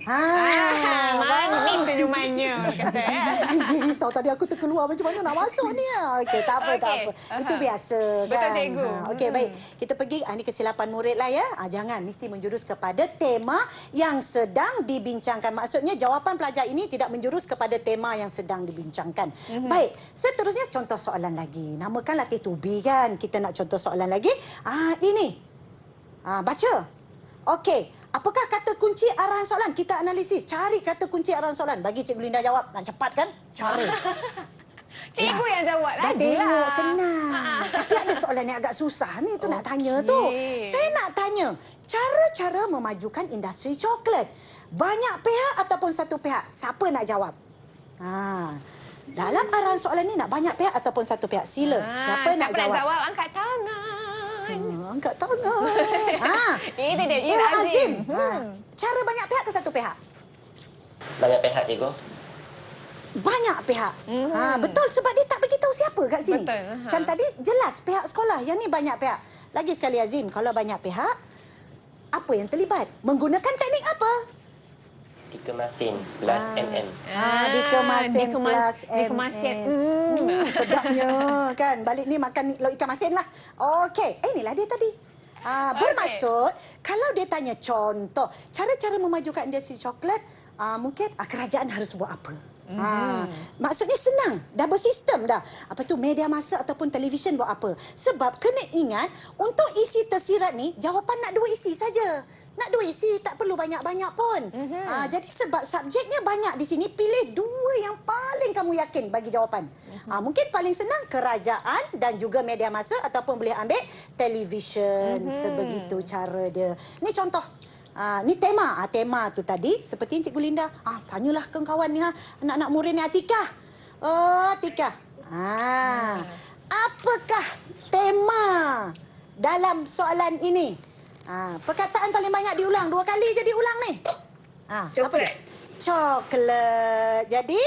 Manis senyumannya. Kata ya. Dia risau tadi aku terkeluar macam mana nak masuk ni. Okey, tak apa, tak apa. Itu biasa kan. Betul, cikgu. Okey, baik. Kita pergi, ini kesilapan murid lah ya. Jangan, mesti menjurus kepada tema yang sedang dibincangkan. Maksudnya jawapan pelajar ini tidak menjurus kepada tema yang sedang dibincangkan. Baik, seterusnya contoh soalan lagi. Namakan latih tubi kan. Kita nak contoh soalan lagi. Ini. Baca. Okey. Apakah kata kunci arahan soalan? Kita analisis. Cari kata kunci arahan soalan. Bagi Cikgu Linda jawab. Nak cepat kan? Cari. Cikgu yang jawab Dah lagi lah. tengok senang. Tapi ada soalan yang agak susah ni. Itu nak tanya tu. Saya nak tanya. Cara-cara memajukan industri coklat. Banyak pihak ataupun satu pihak? Siapa nak jawab? Dalam arahan soalan ni nak banyak pihak ataupun satu pihak? Sila. Siapa nak jawab? Angkat tangan. Angkat tangan. Itu dia. Ini Azim. Cara banyak pihak ke satu pihak? Banyak pihak, cikgu. Banyak pihak. Betul, sebab dia tak beritahu siapa kat sini. Betul. Macam tadi jelas pihak sekolah. Yang ni banyak pihak. Lagi sekali Azim, kalau banyak pihak, apa yang terlibat? Menggunakan teknik apa? Dikemasin plus MM. Dikemasin plus dikemasin. Sedapnya kan. Balik ni makan lauk ikan masin lah. Okey, inilah dia tadi. Bermaksud, kalau dia tanya contoh, cara-cara memajukan industri coklat, mungkin kerajaan harus buat apa? Maksudnya senang. Dah bersistem dah. Apa tu media massa ataupun televisyen buat apa? Sebab kena ingat, untuk isi tersirat ni, jawapan nak 2 isi saja. Nak 2 isi, tak perlu banyak-banyak pun. Jadi sebab subjeknya banyak di sini, pilih 2 yang paling kamu yakin bagi jawapan. Mungkin paling senang kerajaan dan juga media massa ataupun boleh ambil televisyen. Sebegitu cara dia. Ni contoh. Ni tema. Tema tu tadi seperti Cikgu Linda. Tanyalah kawan-kawan ni, anak-anak murid ni. Atika. Atika. Apakah tema dalam soalan ini? Perkataan paling banyak diulang. 2 kali je diulang ni. Apa dia? Coklat. Jadi,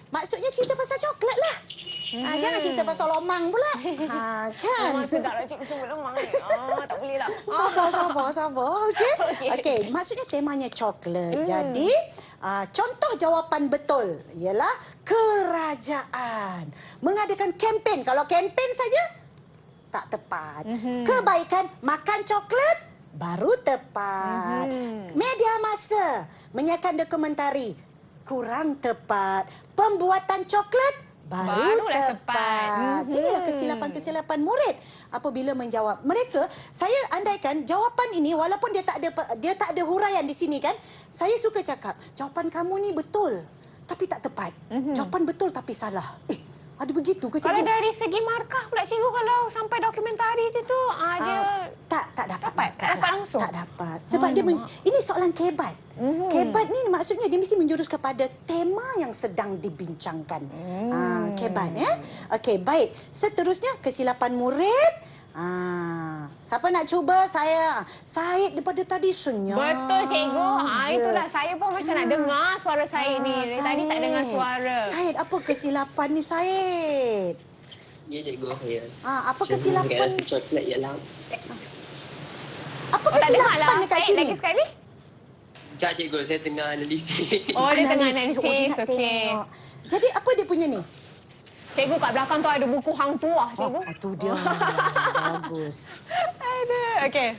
maksudnya cerita pasal coklat lah. Jangan cerita pasal lomang pula. Kan? Sedap lah cikgu sebut lomang ni. Tak boleh lah. Sabar. Okey, maksudnya temanya coklat. Jadi, contoh jawapan betul ialah kerajaan mengadakan kempen. Kalau kempen saja, tak tepat. Kebaikan makan coklat baru tepat. Media massa menyiarkan dokumentari kurang tepat. Pembuatan coklat barulah tepat. Inilah kesilapan-kesilapan murid apabila menjawab. Mereka, saya andaikan jawapan ini walaupun dia tak ada huraian di sini kan, saya suka cakap, jawapan kamu ni betul tapi tak tepat. Jawapan betul tapi salah. Ada begitu ke cikgu? Kalau dari segi markah pula cikgu, kalau sampai dokumentari tu dia tak dapat. Tak dapat langsung. Tak dapat. Sebab dia ini soalan kebat. Kebat ni maksudnya dia mesti menjurus kepada tema yang sedang dibincangkan. Kebat ya. Okey, baik. Seterusnya kesilapan murid. Siapa nak cuba? Saya. Syed daripada tadi senyap. Betul cikgu. Itulah saya pun macam nak dengar suara saya ni. Dari tadi tak dengar suara. Syed, apa kesilapan ni Syed? Ya cikgu saya. Apa kesilapan? Rasa coklat ialah. Apa kesilapan dekat sini? Lagi sekali. Sekejap cikgu, saya tengah analisis. Oh, dia tengah analisis. Okey. Jadi apa dia punya ni? Cikgu kat belakang tu ada buku hang tuah, cikgu. Oh, tu dia. Bagus. Ada. Okey.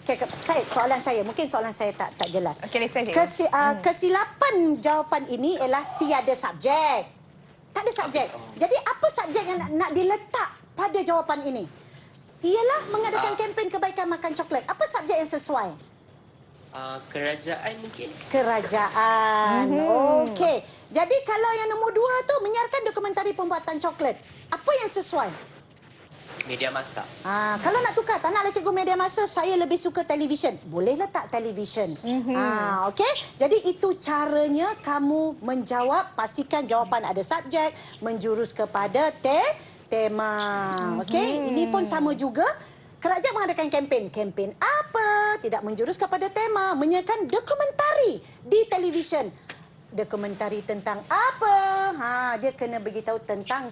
Okay, soalan saya. Mungkin soalan saya tak jelas. Okey, listen, cikgu. Kesilapan jawapan ini ialah tiada subjek. Tak ada subjek. Jadi apa subjek yang nak diletak pada jawapan ini? Ialah mengadakan kempen kebaikan makan coklat. Apa subjek yang sesuai? Kerajaan mungkin. Kerajaan. Okey. Jadi kalau yang nombor 2 tu menyiarkan dokumentari pembuatan coklat. Apa yang sesuai? Media massa. Kalau nak tukar, tak naklah cikgu media massa, saya lebih suka televisyen. Boleh letak televisyen. Okey. Jadi itu caranya kamu menjawab. Pastikan jawapan ada subjek, menjurus kepada tema. Okey. Ini pun sama juga. Kerajaan mengadakan kempen. Kempen apa? Tidak menjurus kepada tema. Menyiarkan dokumentari di televisyen. Dokumentari tentang apa? Dia kena beritahu tentang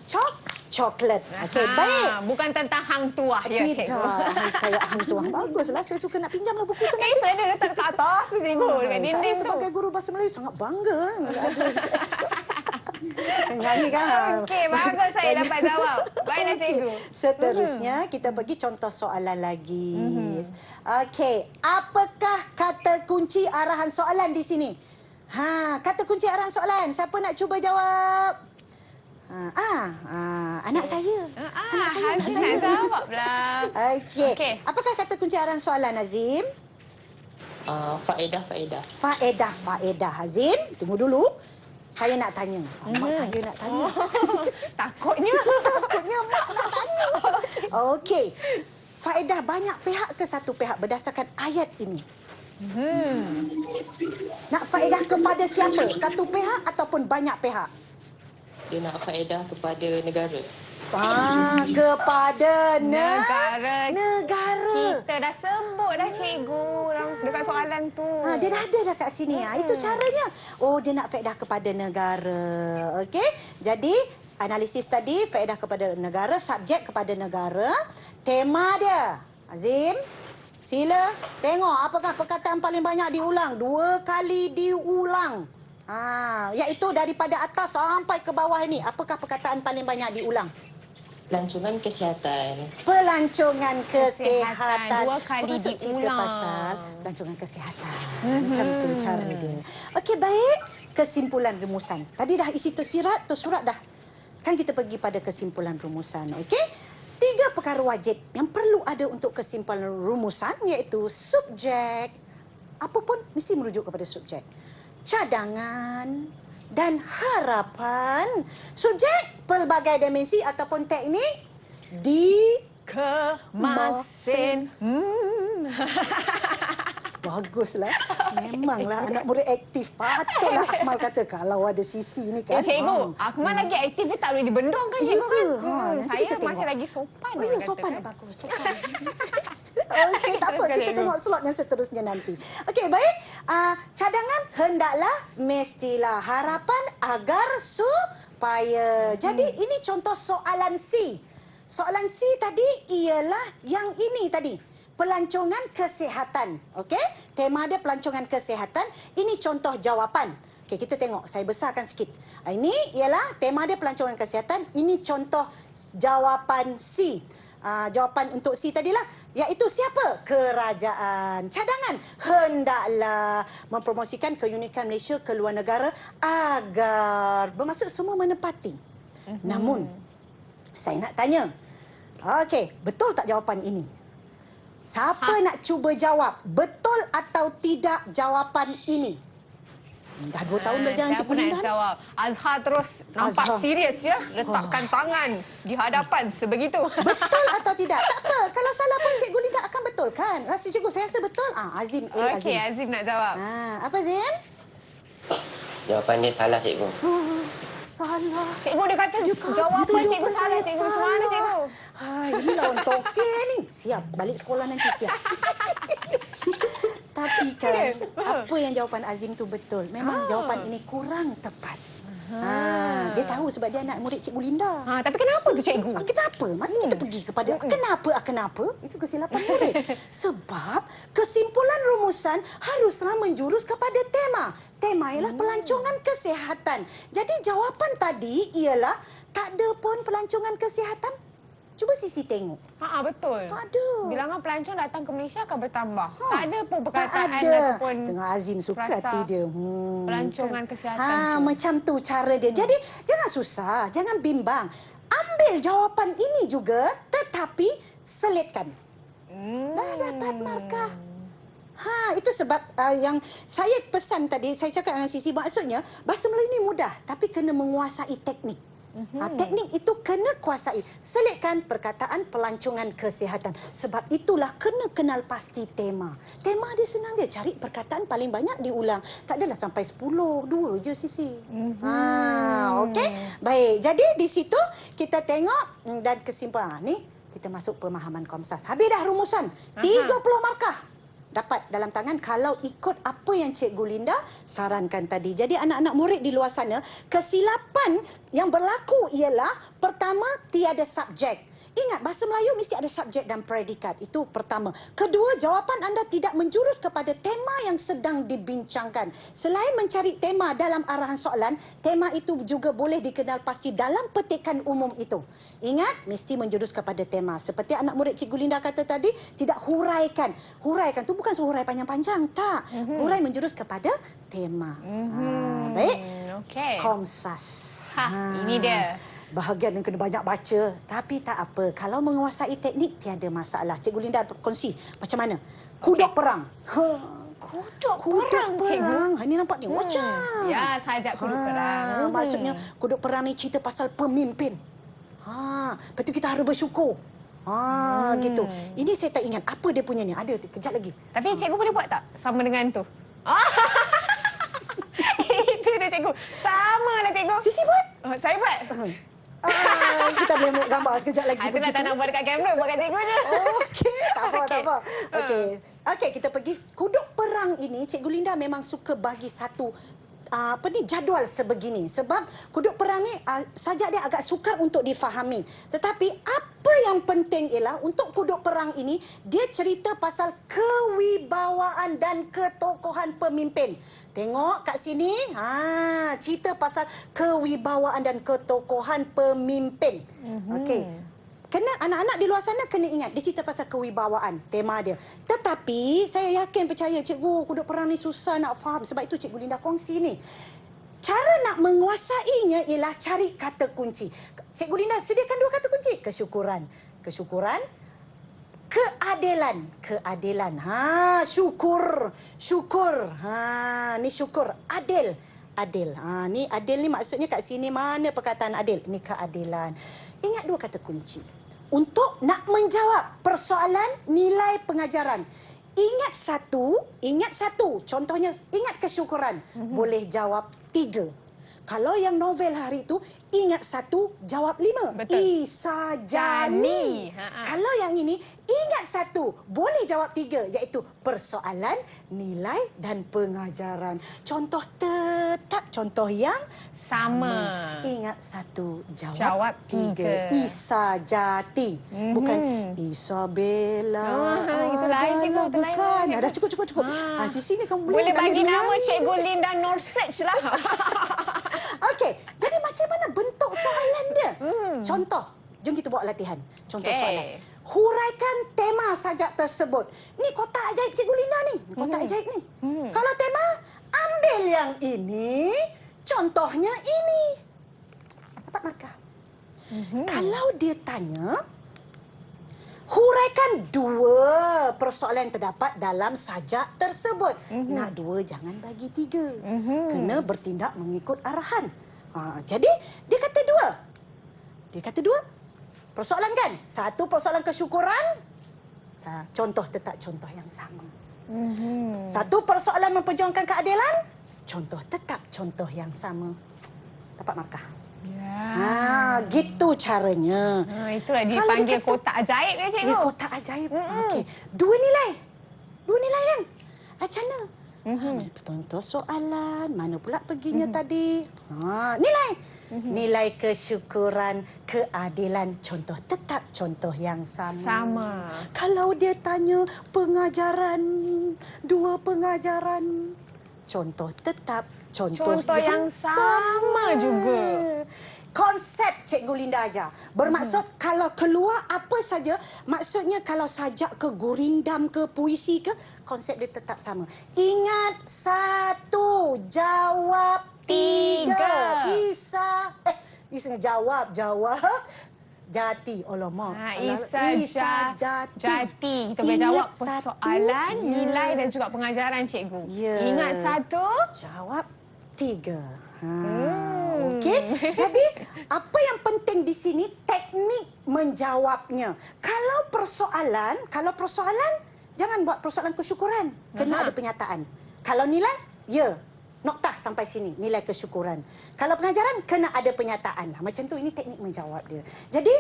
coklat. Okey, baik. Bukan tentang hang tuah, ya, Tidak. cikgu. Kayak hang tuah. Baguslah. Saya suka nak pinjamlah buku tu nanti. Saya letak dekat atas tu, cikgu. Dekat dinding Saya tu. sebagai guru bahasa Melayu sangat bangga. Nyanyi kan? Okey, bagus saya dapat jawab. Baiklah, cikgu. Seterusnya, kita bagi contoh soalan lagi. Okey, apakah kata kunci arahan soalan di sini? Kata kunci arahan soalan. Siapa nak cuba jawab? Anak saya. Azim nak jawablah. Okey. Apakah kata kunci arahan soalan, Azim? Faedah. Faedah. Azim, tunggu dulu. Saya nak tanya. Mak saya nak tanya. Takutnya mak nak tanya. Okey. Faedah banyak pihak ke satu pihak berdasarkan ayat ini? Nak faedah kepada siapa? Satu pihak ataupun banyak pihak? Dia nak faedah kepada negara. Kepada negara. Negara. Kita dah sebut dah, cikgu, dekat soalan tu. Dia dah ada dah kat sini. Itu caranya. Dia nak faedah kepada negara. Okey. Jadi, analisis tadi, faedah kepada negara, subjek kepada negara. Tema dia. Azim, sila tengok apakah perkataan paling banyak diulang. 2 kali diulang. Iaitu daripada atas sampai ke bawah ini. Apakah perkataan paling banyak diulang? Pelancongan kesihatan. Pelancongan kesihatan. 2 kali cerita diulang. pasal pelancongan kesihatan. Macam tu cara dia. Okey, baik. Kesimpulan rumusan. Tadi dah isi tersirat, tersurat dah. Sekarang kita pergi pada kesimpulan rumusan. Okey? 3 perkara wajib yang perlu ada untuk kesimpulan rumusan iaitu subjek. Apa pun mesti merujuk kepada subjek. Cadangan dan harapan. Subjek pelbagai dimensi ataupun teknik Dikemasin. Baguslah. Memanglah anak murid aktif. Patutlah Akmal kata kalau ada sisi ni kan. Cikgu, Akmal lagi aktif dia tak boleh dibendung kan, cikgu kan? Saya kita masih tengok. lagi sopan. Ya, sopan. Bagus. Sopan. Okey, tak apa. Kita tengok slot yang seterusnya nanti. Okey, baik. Cadangan hendaklah, mestilah, harapan agar supaya. Jadi, ini contoh soalan C. Soalan C tadi ialah yang ini tadi. Pelancongan kesihatan. Okey? Tema dia pelancongan kesihatan. Ini contoh jawapan. Okey, kita tengok. Saya besarkan sikit. Ini ialah tema dia pelancongan kesihatan. Ini contoh jawapan C. Jawapan untuk C tadilah, iaitu siapa? Kerajaan. Cadangan hendaklah mempromosikan keunikan Malaysia ke luar negara agar, bermaksud semua menepati. Namun, saya nak tanya. Okey, betul tak jawapan ini? Siapa nak cuba jawab betul atau tidak jawapan ini? Dah 2 tahun dah jangan Cikgu Linda. Siapa nak jawab? Azhar terus nampak serius ya. Letakkan tangan di hadapan sebegitu. Betul atau tidak? Tak apa. Kalau salah pun Cikgu Linda akan betulkan. Rasa Cikgu, saya rasa betul. Azim. Okey, Azim nak jawab. Apa Azim? Jawapan dia salah, cikgu. Salah. Cikgu dia kata jawapan cikgu salah, cikgu. Macam mana, cikgu? Ini lawan toke ni. Siap. Balik sekolah nanti siap. Tapi kan, apa yang jawapan Azim tu betul. Memang jawapan ini kurang tepat. Dia tahu sebab dia anak murid Cikgu Linda. Tapi kenapa tu cikgu? Kenapa? Mari kita pergi kepada kenapa? Itu kesilapan murid. Sebab kesimpulan rumusan haruslah menjurus kepada tema. Tema ialah pelancongan kesihatan. Jadi jawapan tadi ialah tak ada pun pelancongan kesihatan. Cuba Sisi tengok. Betul. Tak ada. Bilangan pelancong datang ke Malaysia akan bertambah. Tak ada pun perkataan tak ada. ataupun Tengah Azim suka frasa hati dia. pelancongan kesihatan tu. Macam tu cara dia. Jadi jangan susah, jangan bimbang. Ambil jawapan ini juga tetapi selitkan. Dah dapat markah. Itu sebab yang saya pesan tadi, saya cakap dengan Sisi, maksudnya bahasa Melayu ni mudah tapi kena menguasai teknik. Teknik itu kena kuasai. Selitkan perkataan pelancongan kesihatan. Sebab itulah kena kenal pasti tema. Tema dia senang dia. Cari perkataan paling banyak diulang. Tak adalah sampai 10. 2 je Sisi. Okey. Baik. Jadi di situ kita tengok dan kesimpulan. Ni kita masuk pemahaman Komsas. Habis dah rumusan. 30 markah dapat dalam tangan kalau ikut apa yang Cikgu Linda sarankan tadi. Jadi anak-anak murid di luar sana, kesilapan yang berlaku ialah pertama, tiada subjek. Ingat, bahasa Melayu mesti ada subjek dan predikat. Itu pertama. Kedua, jawapan anda tidak menjurus kepada tema yang sedang dibincangkan. Selain mencari tema dalam arahan soalan, tema itu juga boleh dikenal pasti dalam petikan umum itu. Ingat, mesti menjurus kepada tema. Seperti anak murid Cikgu Linda kata tadi, tidak huraikan. Huraikan tu bukan suruh hurai panjang-panjang. Tak. Hurai menjurus kepada tema. Baik. Okey. Komsas. Ini dia. Bahagian yang kena banyak baca. Tapi tak apa. Kalau menguasai teknik, tiada masalah. Cikgu Linda kongsi macam mana. Kuduk perang. Kuduk perang, Cikgu. Ini nampak ni. Macam. Ya, sajak kuduk perang. Maksudnya, kuduk perang ni cerita pasal pemimpin. Lepas tu kita harus bersyukur. Gitu. Ini saya tak ingat. Apa dia punya ni? Ada. Kejap lagi. Tapi cikgu boleh buat tak sama dengan tu? Itu dia cikgu. Sama lah cikgu. Sisi buat? Saya buat. Kita boleh ambil gambar sekejap lagi. Itulah tak nak buat dekat kamera, buat kat cikgu je. Okey, tak apa. Okey, kita pergi. Kuduk perang ini, Cikgu Linda memang suka bagi satu jadual sebegini. Sebab kuduk perang ni sajak dia agak sukar untuk difahami. Tetapi apa yang penting ialah untuk kuduk perang ini, dia cerita pasal kewibawaan dan ketokohan pemimpin. Tengok kat sini, cerita pasal kewibawaan dan ketokohan pemimpin. Okey. Kena anak-anak di luar sana kena ingat, dia cerita pasal kewibawaan, tema dia. Tetapi saya yakin percaya cikgu, kuduk perang ni susah nak faham. Sebab itu Cikgu Linda kongsi ni. Cara nak menguasainya ialah cari kata kunci. Cikgu Linda sediakan 2 kata kunci. Kesyukuran. Keadilan. Syukur. Ni syukur. Adil. Ni adil ni maksudnya kat sini mana perkataan adil? Ni keadilan. Ingat 2 kata kunci. Untuk nak menjawab persoalan nilai pengajaran. Ingat satu. Contohnya, ingat kesyukuran. Boleh jawab 3. Kalau yang novel hari itu, ingat 1, jawab 5. Betul. Isa Jani. Kalau yang ini, ingat 1, boleh jawab 3, iaitu persoalan, nilai dan pengajaran. Contoh tetap, contoh yang sama. Ingat 1, jawab 3. Isa Jati. Bukan Isabella. Itu lain cikgu. Bukan. Dah cukup. Sisi ni kamu Boleh bagi nama Cikgu Linda Norsearch lah. Okey, jadi macam mana bentuk soalan dia? Contoh, jom kita buat latihan. Contoh soalan. Huraikan tema sajak tersebut. Ni kotak ajaib Cikgu Linda ni. Kotak ajaib ni. Kalau tema, ambil yang ini. Contohnya ini. Dapat markah. Kalau dia tanya, huraikan 2 persoalan yang terdapat dalam sajak tersebut. Nak 2, jangan bagi 3. Kena bertindak mengikut arahan. Jadi, dia kata 2. Persoalan kan? 1 persoalan kesyukuran. Contoh tetap contoh yang sama. 1 persoalan memperjuangkan keadilan. Contoh tetap contoh yang sama. Dapat markah. Gitu caranya. Itulah dipanggil kotak ajaib ya cikgu. Kotak ajaib. Okey. 2 nilai kan? Macam mana? Contoh soalan, mana pula perginya tadi? Nilai. Nilai kesyukuran, keadilan, contoh tetap, contoh yang sama. Kalau dia tanya pengajaran, 2 pengajaran, contoh tetap, contoh yang sama juga. Konsep Cikgu Linda ajar. Bermaksud kalau keluar apa saja, maksudnya kalau sajak ke, gurindam ke, puisi ke, konsep dia tetap sama. Ingat 1, jawab 3. Isa jawab jati. Alamak. Isa jati. Kita boleh jawab persoalan, nilai dan juga pengajaran cikgu. Ingat 1, jawab 3. Okey. Jadi apa yang penting di sini teknik menjawabnya. Kalau persoalan jangan buat persoalan kesyukuran. Kena ada penyataan. Kalau nilai, noktah sampai sini, nilai kesyukuran. Kalau pengajaran, kena ada penyataan. Macam tu, ini teknik menjawab dia. Jadi,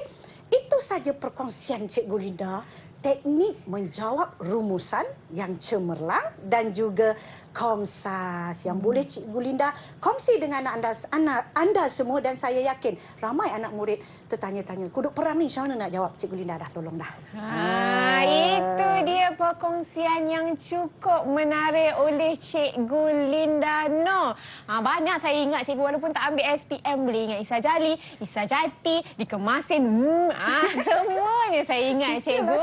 itu saja perkongsian Cikgu Linda. Teknik menjawab rumusan yang cemerlang dan juga komsas yang boleh Cikgu Linda kongsi dengan anda semua, dan saya yakin ramai anak murid tertanya-tanya, kuduk perang ni macam mana nak jawab? Cikgu Linda dah tolong dah. Itu dia perkongsian yang cukup menarik oleh Cikgu Linda Noor. Banyak saya ingat cikgu, walaupun tak ambil SPM, boleh ingat Isa Jali, Isa Jati, dikemasin. Semuanya saya ingat cikgu.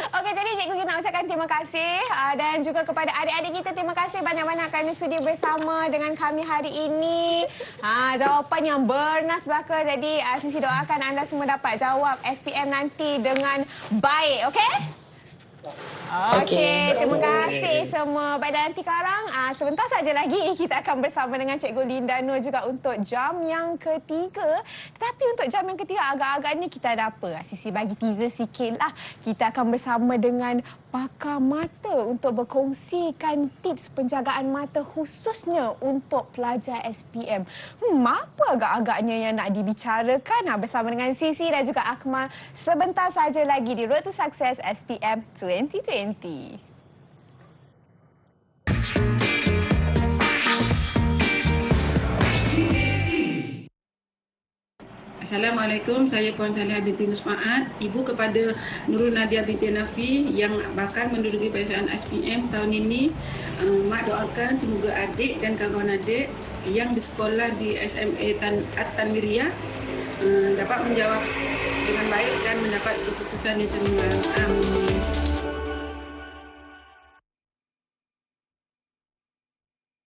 Okey, jadi cikgu kita nak ucapkan terima kasih dan juga kepada adik-adik kita, terima kasih banyak-banyak kerana sudi bersama dengan kami hari ini. Jawapan yang bernas belaka. Jadi Sisi doakan anda semua dapat jawab SPM nanti dengan baik. Okey? Okey, terima kasih semua. Baik, dan nanti sekarang sebentar saja lagi kita akan bersama dengan Cikgu Linda Noor juga untuk jam yang ketiga. Tetapi untuk jam yang ketiga agak-agaknya kita ada apa? Sisi bagi teaser sikitlah. Kita akan bersama dengan pakar mata untuk berkongsikan tips penjagaan mata khususnya untuk pelajar SPM. Apa agak-agaknya yang nak dibicarakan bersama dengan Sisi dan juga Akmal sebentar saja lagi di Road to Success SPM 2020. Assalamualaikum, saya Puan Salihah binti Musmaat, ibu kepada Nurul Nadia binti Nafi yang bakal menduduki peperiksaan SPM tahun ini. Mak doakan semoga adik dan kawan adik yang bersekolah di SMA At-Tanwiriyah dapat menjawab dengan baik dan mendapat keputusan yang cemerlang. Amin.